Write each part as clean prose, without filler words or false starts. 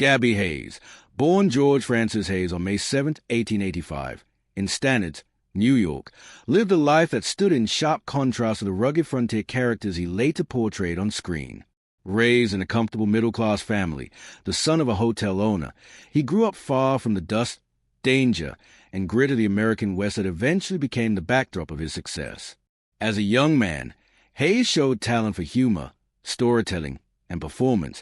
Gabby Hayes, born George Francis Hayes on May 7, 1885, in Stannard, New York, lived a life that stood in sharp contrast to the rugged frontier characters he later portrayed on screen. Raised in a comfortable middle-class family, the son of a hotel owner, he grew up far from the dust, danger, and grit of the American West that eventually became the backdrop of his success. As a young man, Hayes showed talent for humor, storytelling, and performance,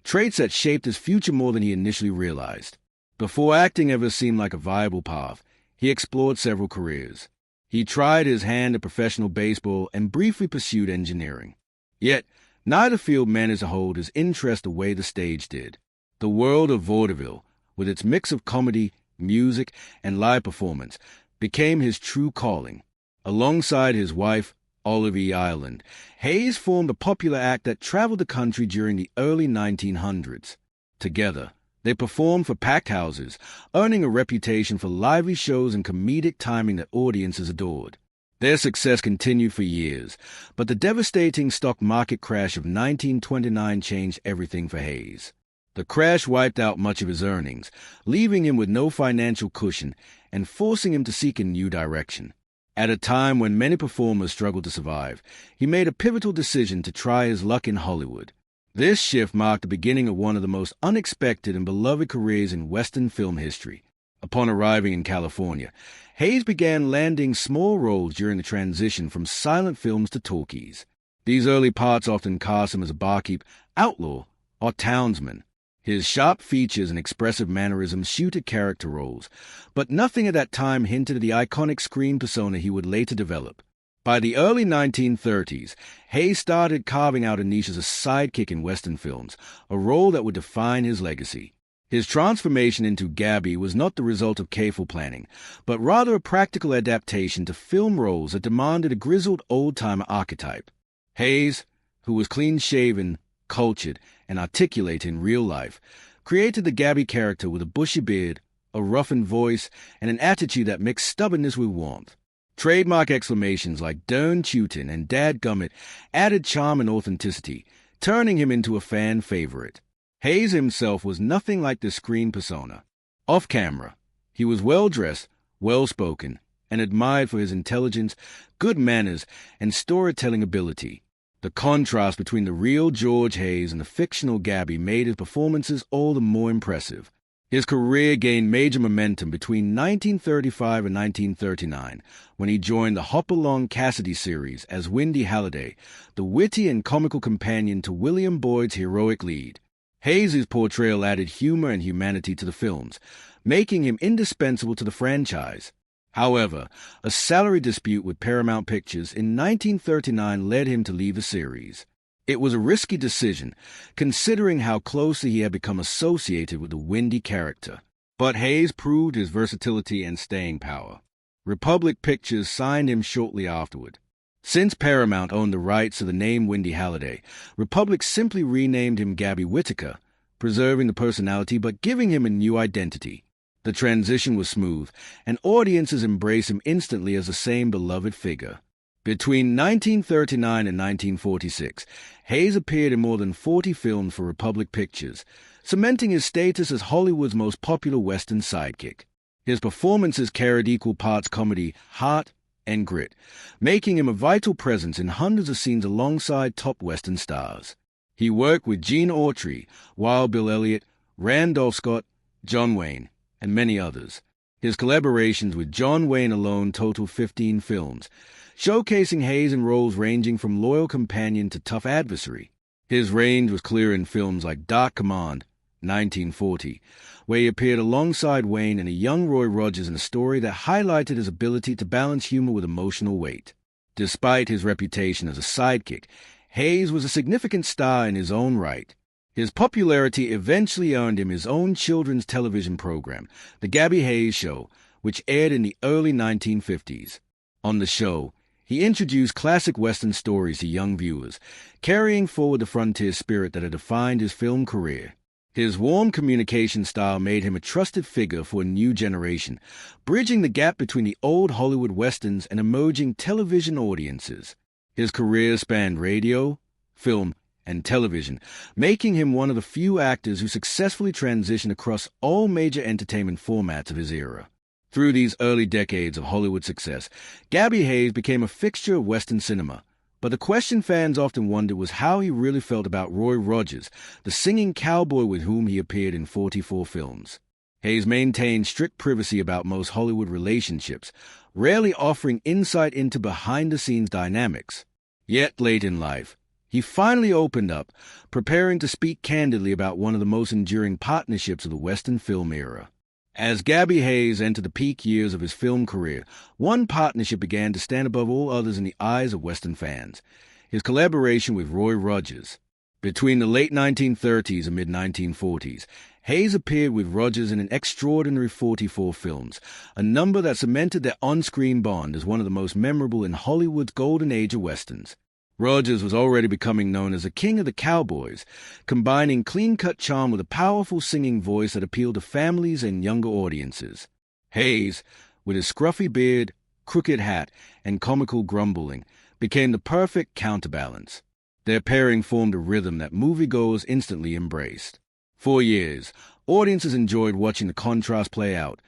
traits that shaped his future more than he initially realized. Before acting ever seemed like a viable path, he explored several careers. He tried his hand at professional baseball and briefly pursued engineering. Yet, neither field managed to hold his interest the way the stage did. The world of vaudeville, with its mix of comedy, music, and live performance, became his true calling. Alongside his wife, Olive E. Ireland, Hayes formed a popular act that traveled the country during the early 1900s. Together, they performed for packed houses, earning a reputation for lively shows and comedic timing that audiences adored. Their success continued for years, but the devastating stock market crash of 1929 changed everything for Hayes. The crash wiped out much of his earnings, leaving him with no financial cushion and forcing him to seek a new direction. At a time when many performers struggled to survive, he made a pivotal decision to try his luck in Hollywood. This shift marked the beginning of one of the most unexpected and beloved careers in Western film history. Upon arriving in California, Hayes began landing small roles during the transition from silent films to talkies. These early parts often cast him as a barkeep, outlaw, or townsman. His sharp features and expressive mannerisms suited character roles, but nothing at that time hinted at the iconic screen persona he would later develop. By the early 1930s, Hayes started carving out a niche as a sidekick in Western films, a role that would define his legacy. His transformation into Gabby was not the result of careful planning, but rather a practical adaptation to film roles that demanded a grizzled old-timer archetype. Hayes, who was clean-shaven, cultured, and articulate in real life, created the Gabby character with a bushy beard, a roughened voice, and an attitude that mixed stubbornness with warmth. Trademark exclamations like "Darn Tootin" and "Dadgummit" added charm and authenticity, turning him into a fan favorite. Hayes himself was nothing like the screen persona. Off camera, he was well-dressed, well-spoken, and admired for his intelligence, good manners, and storytelling ability. The contrast between the real George Hayes and the fictional Gabby made his performances all the more impressive. His career gained major momentum between 1935 and 1939, when he joined the Hopalong Cassidy series as Windy Halliday, the witty and comical companion to William Boyd's heroic lead. Hayes' portrayal added humor and humanity to the films, making him indispensable to the franchise. However, a salary dispute with Paramount Pictures in 1939 led him to leave the series. It was a risky decision, considering how closely he had become associated with the Windy character. But Hayes proved his versatility and staying power. Republic Pictures signed him shortly afterward. Since Paramount owned the rights to the name Windy Halliday, Republic simply renamed him Gabby Whittaker, preserving the personality but giving him a new identity. The transition was smooth, and audiences embraced him instantly as the same beloved figure. Between 1939 and 1946, Hayes appeared in more than 40 films for Republic Pictures, cementing his status as Hollywood's most popular Western sidekick. His performances carried equal parts comedy, heart, and grit, making him a vital presence in hundreds of scenes alongside top Western stars. He worked with Gene Autry, Wild Bill Elliott, Randolph Scott, John Wayne, and many others. His collaborations with John Wayne alone totaled 15 films, showcasing Hayes in roles ranging from loyal companion to tough adversary. His range was clear in films like Dark Command, 1940, where he appeared alongside Wayne and a young Roy Rogers in a story that highlighted his ability to balance humor with emotional weight. Despite his reputation as a sidekick, Hayes was a significant star in his own right. His popularity eventually earned him his own children's television program, The Gabby Hayes Show, which aired in the early 1950s. On the show, he introduced classic Western stories to young viewers, carrying forward the frontier spirit that had defined his film career. His warm communication style made him a trusted figure for a new generation, bridging the gap between the old Hollywood Westerns and emerging television audiences. His career spanned radio, film, and television, making him one of the few actors who successfully transitioned across all major entertainment formats of his era. Through these early decades of Hollywood success, Gabby Hayes became a fixture of Western cinema. But the question fans often wondered was how he really felt about Roy Rogers, the singing cowboy with whom he appeared in 44 films. Hayes maintained strict privacy about most Hollywood relationships, rarely offering insight into behind-the-scenes dynamics. Yet late in life, he finally opened up, preparing to speak candidly about one of the most enduring partnerships of the Western film era. As Gabby Hayes entered the peak years of his film career, one partnership began to stand above all others in the eyes of Western fans: his collaboration with Roy Rogers. Between the late 1930s and mid-1940s, Hayes appeared with Rogers in an extraordinary 44 films, a number that cemented their on-screen bond as one of the most memorable in Hollywood's golden age of Westerns. Rogers was already becoming known as the king of the cowboys, combining clean-cut charm with a powerful singing voice that appealed to families and younger audiences. Hayes, with his scruffy beard, crooked hat, and comical grumbling, became the perfect counterbalance. Their pairing formed a rhythm that moviegoers instantly embraced. For years, audiences enjoyed watching the contrast play out.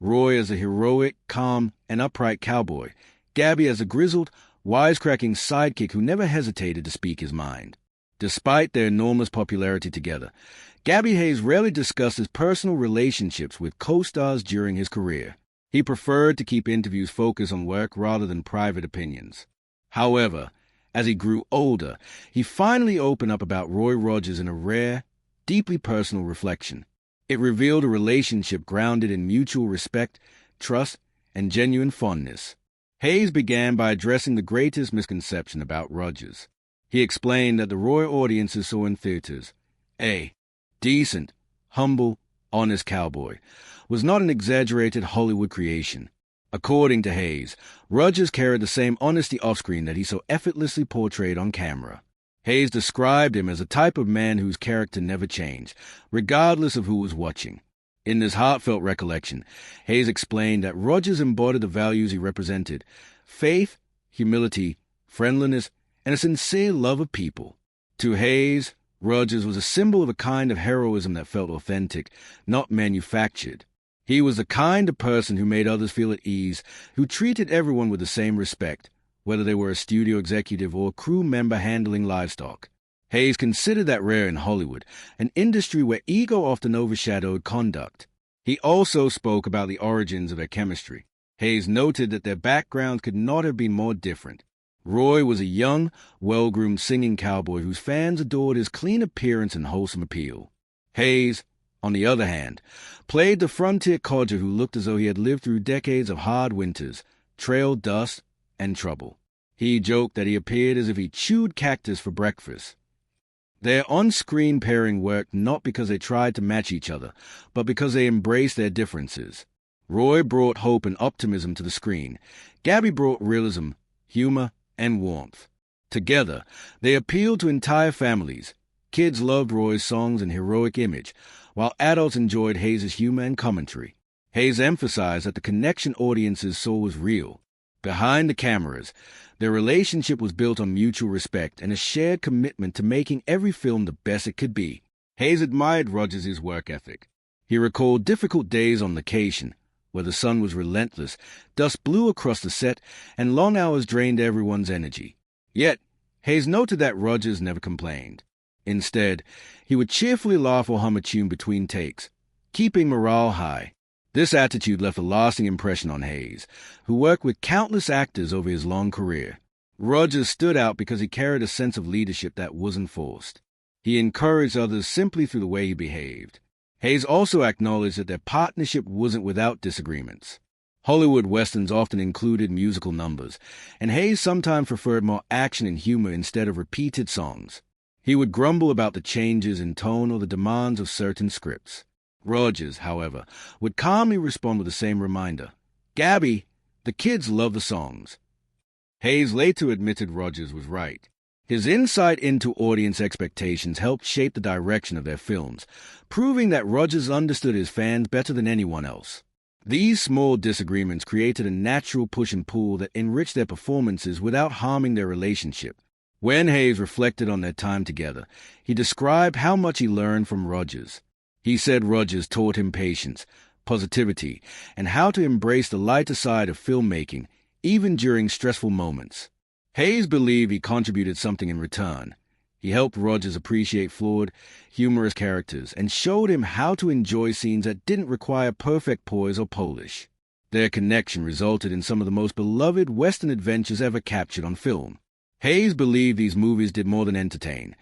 Roy as a heroic, calm, and upright cowboy, Gabby as a grizzled, wisecracking sidekick who never hesitated to speak his mind. Despite their enormous popularity together, Gabby Hayes rarely discussed his personal relationships with co-stars during his career. He preferred to keep interviews focused on work rather than private opinions. However, as he grew older, he finally opened up about Roy Rogers in a rare, deeply personal reflection. It revealed a relationship grounded in mutual respect, trust, and genuine fondness. Hayes began by addressing the greatest misconception about Rogers. He explained that the Roy audiences saw in theaters a decent, humble, honest cowboy was not an exaggerated Hollywood creation. According to Hayes, Rogers carried the same honesty off-screen that he so effortlessly portrayed on camera. Hayes described him as a type of man whose character never changed, regardless of who was watching. In this heartfelt recollection, Hayes explained that Rogers embodied the values he represented: faith, humility, friendliness, and a sincere love of people. To Hayes, Rogers was a symbol of a kind of heroism that felt authentic, not manufactured. He was the kind of person who made others feel at ease, who treated everyone with the same respect, whether they were a studio executive or a crew member handling livestock. Hayes considered that rare in Hollywood, an industry where ego often overshadowed conduct. He also spoke about the origins of their chemistry. Hayes noted that their backgrounds could not have been more different. Roy was a young, well-groomed singing cowboy whose fans adored his clean appearance and wholesome appeal. Hayes, on the other hand, played the frontier codger who looked as though he had lived through decades of hard winters, trail dust, and trouble. He joked that he appeared as if he chewed cactus for breakfast. Their on-screen pairing worked not because they tried to match each other, but because they embraced their differences. Roy brought hope and optimism to the screen. Gabby brought realism, humor, and warmth. Together, they appealed to entire families. Kids loved Roy's songs and heroic image, while adults enjoyed Hayes' humor and commentary. Hayes emphasized that the connection audiences saw was real. Behind the cameras, their relationship was built on mutual respect and a shared commitment to making every film the best it could be. Hayes admired Rogers' work ethic. He recalled difficult days on location, where the sun was relentless, dust blew across the set, and long hours drained everyone's energy. Yet, Hayes noted that Rogers never complained. Instead, he would cheerfully laugh or hum a tune between takes, keeping morale high. This attitude left a lasting impression on Hayes, who worked with countless actors over his long career. Rogers stood out because he carried a sense of leadership that wasn't forced. He encouraged others simply through the way he behaved. Hayes also acknowledged that their partnership wasn't without disagreements. Hollywood westerns often included musical numbers, and Hayes sometimes preferred more action and humor instead of repeated songs. He would grumble about the changes in tone or the demands of certain scripts. Rogers, however, would calmly respond with the same reminder: "Gabby, the kids love the songs." Hayes later admitted Rogers was right. His insight into audience expectations helped shape the direction of their films, proving that Rogers understood his fans better than anyone else. These small disagreements created a natural push and pull that enriched their performances without harming their relationship. When Hayes reflected on their time together, he described how much he learned from Rogers. He said Rogers taught him patience, positivity, and how to embrace the lighter side of filmmaking, even during stressful moments. Hayes believed he contributed something in return. He helped Rogers appreciate flawed, humorous characters and showed him how to enjoy scenes that didn't require perfect poise or polish. Their connection resulted in some of the most beloved Western adventures ever captured on film. Hayes believed these movies did more than entertain.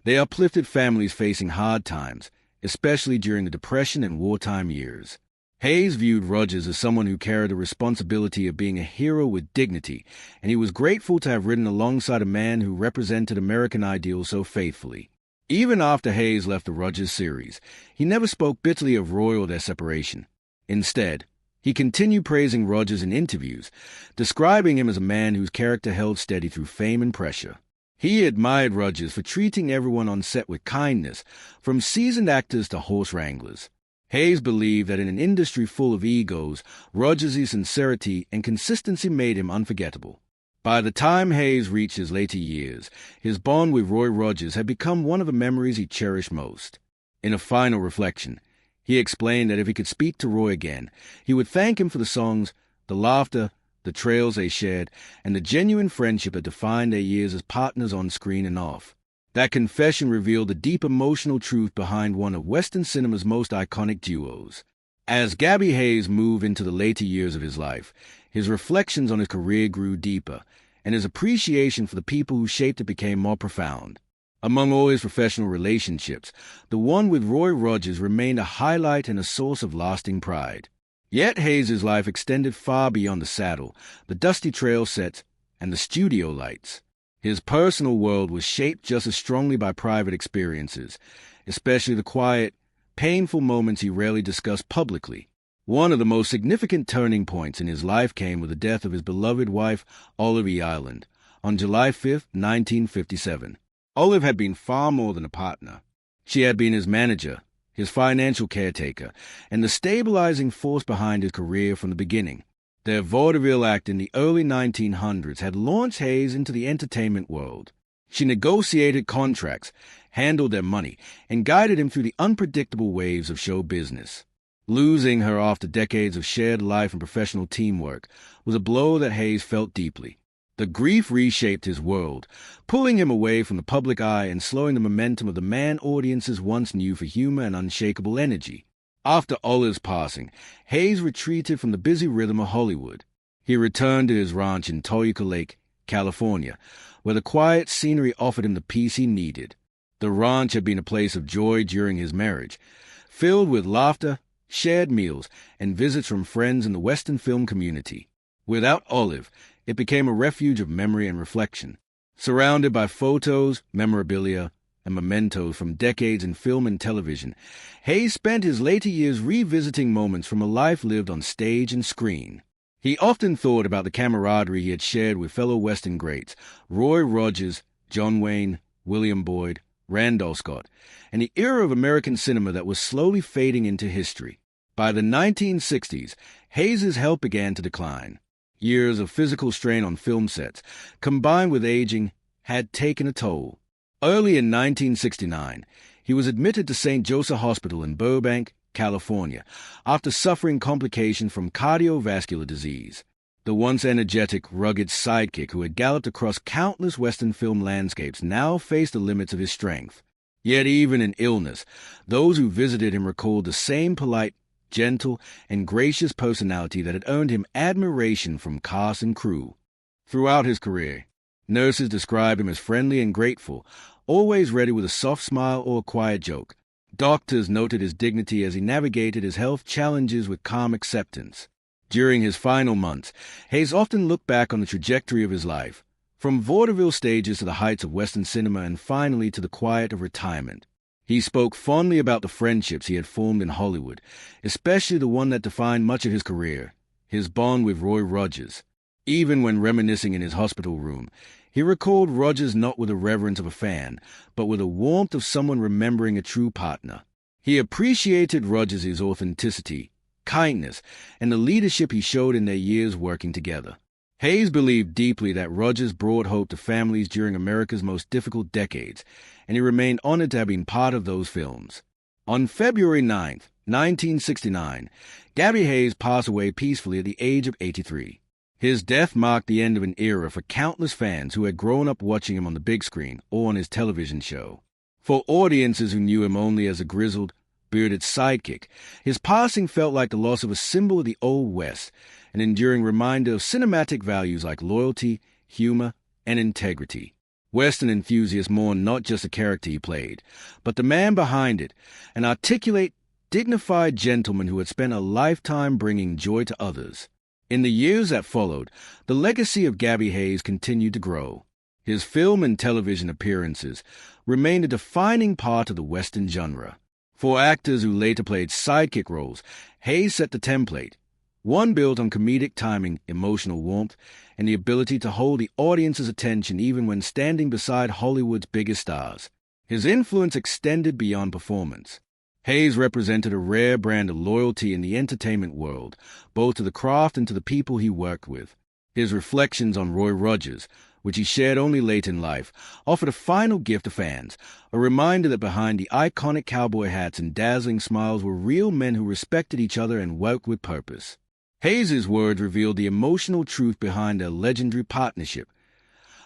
They uplifted families facing hard times, especially during the Depression and wartime years. Hayes viewed Rogers as someone who carried the responsibility of being a hero with dignity, and he was grateful to have ridden alongside a man who represented American ideals so faithfully. Even after Hayes left the Rogers series, he never spoke bitterly of Roy or their separation. Instead, he continued praising Rogers in interviews, describing him as a man whose character held steady through fame and pressure. He admired Rogers for treating everyone on set with kindness, from seasoned actors to horse wranglers. Hayes believed that in an industry full of egos, Rogers' sincerity and consistency made him unforgettable. By the time Hayes reached his later years, his bond with Roy Rogers had become one of the memories he cherished most. In a final reflection, he explained that if he could speak to Roy again, he would thank him for the songs, the laughter, the trails they shared, and the genuine friendship that defined their years as partners on screen and off. That confession revealed the deep emotional truth behind one of Western cinema's most iconic duos. As Gabby Hayes moved into the later years of his life, his reflections on his career grew deeper, and his appreciation for the people who shaped it became more profound. Among all his professional relationships, the one with Roy Rogers remained a highlight and a source of lasting pride. Yet Hayes' life extended far beyond the saddle, the dusty trail sets, and the studio lights. His personal world was shaped just as strongly by private experiences, especially the quiet, painful moments he rarely discussed publicly. One of the most significant turning points in his life came with the death of his beloved wife, Olive E. Island, on July 5, 1957. Olive had been far more than a partner. She had been his manager, his financial caretaker, and the stabilizing force behind his career from the beginning. Their vaudeville act in the early 1900s had launched Hayes into the entertainment world. She negotiated contracts, handled their money, and guided him through the unpredictable waves of show business. Losing her after decades of shared life and professional teamwork was a blow that Hayes felt deeply. The grief reshaped his world, pulling him away from the public eye and slowing the momentum of the man audiences once knew for humor and unshakable energy. After Olive's passing, Hayes retreated from the busy rhythm of Hollywood. He returned to his ranch in Toluca Lake, California, where the quiet scenery offered him the peace he needed. The ranch had been a place of joy during his marriage, filled with laughter, shared meals, and visits from friends in the Western film community. Without Olive, it became a refuge of memory and reflection. Surrounded by photos, memorabilia, and mementos from decades in film and television, Hayes spent his later years revisiting moments from a life lived on stage and screen. He often thought about the camaraderie he had shared with fellow Western greats, Roy Rogers, John Wayne, William Boyd, Randolph Scott, and the era of American cinema that was slowly fading into history. By the 1960s, Hayes' health began to decline. Years of physical strain on film sets, combined with aging, had taken a toll. Early in 1969, he was admitted to St. Joseph Hospital in Burbank, California, after suffering complications from cardiovascular disease. The once energetic, rugged sidekick who had galloped across countless Western film landscapes now faced the limits of his strength. Yet even in illness, those who visited him recalled the same polite, gentle, and gracious personality that had earned him admiration from cast and crew. Throughout his career, nurses described him as friendly and grateful, always ready with a soft smile or a quiet joke. Doctors noted his dignity as he navigated his health challenges with calm acceptance. During his final months, Hayes often looked back on the trajectory of his life, from vaudeville stages to the heights of Western cinema and finally to the quiet of retirement. He spoke fondly about the friendships he had formed in Hollywood, especially the one that defined much of his career, his bond with Roy Rogers. Even when reminiscing in his hospital room, he recalled Rogers not with the reverence of a fan, but with the warmth of someone remembering a true partner. He appreciated Rogers' authenticity, kindness, and the leadership he showed in their years working together. Hayes believed deeply that Rogers brought hope to families during America's most difficult decades, and he remained honored to have been part of those films. On February 9, 1969, Gabby Hayes passed away peacefully at the age of 83. His death marked the end of an era for countless fans who had grown up watching him on the big screen or on his television show. For audiences who knew him only as a grizzled, bearded sidekick, his passing felt like the loss of a symbol of the Old West, an enduring reminder of cinematic values like loyalty, humor, and integrity. Western enthusiasts mourned not just the character he played, but the man behind it, an articulate, dignified gentleman who had spent a lifetime bringing joy to others. In the years that followed, the legacy of Gabby Hayes continued to grow. His film and television appearances remained a defining part of the Western genre. For actors who later played sidekick roles, Hayes set the template, one built on comedic timing, emotional warmth, and the ability to hold the audience's attention even when standing beside Hollywood's biggest stars. His influence extended beyond performance. Hayes represented a rare brand of loyalty in the entertainment world, both to the craft and to the people he worked with. His reflections on Roy Rogers, which he shared only late in life, offered a final gift to fans, a reminder that behind the iconic cowboy hats and dazzling smiles were real men who respected each other and worked with purpose. Hayes' words revealed the emotional truth behind their legendary partnership,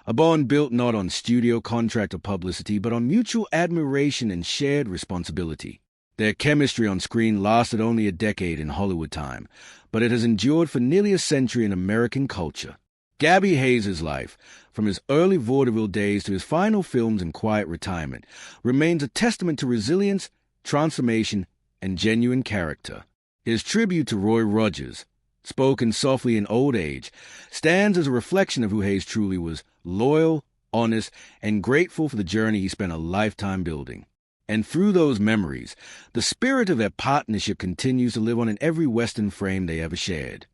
a bond built not on studio contract or publicity, but on mutual admiration and shared responsibility. Their chemistry on screen lasted only a decade in Hollywood time, but it has endured for nearly a century in American culture. Gabby Hayes' life, from his early vaudeville days to his final films and quiet retirement, remains a testament to resilience, transformation, and genuine character. His tribute to Roy Rogers, spoken softly in old age, stands as a reflection of who Hayes truly was: loyal, honest, and grateful for the journey he spent a lifetime building. And through those memories, the spirit of their partnership continues to live on in every Western frame they ever shared.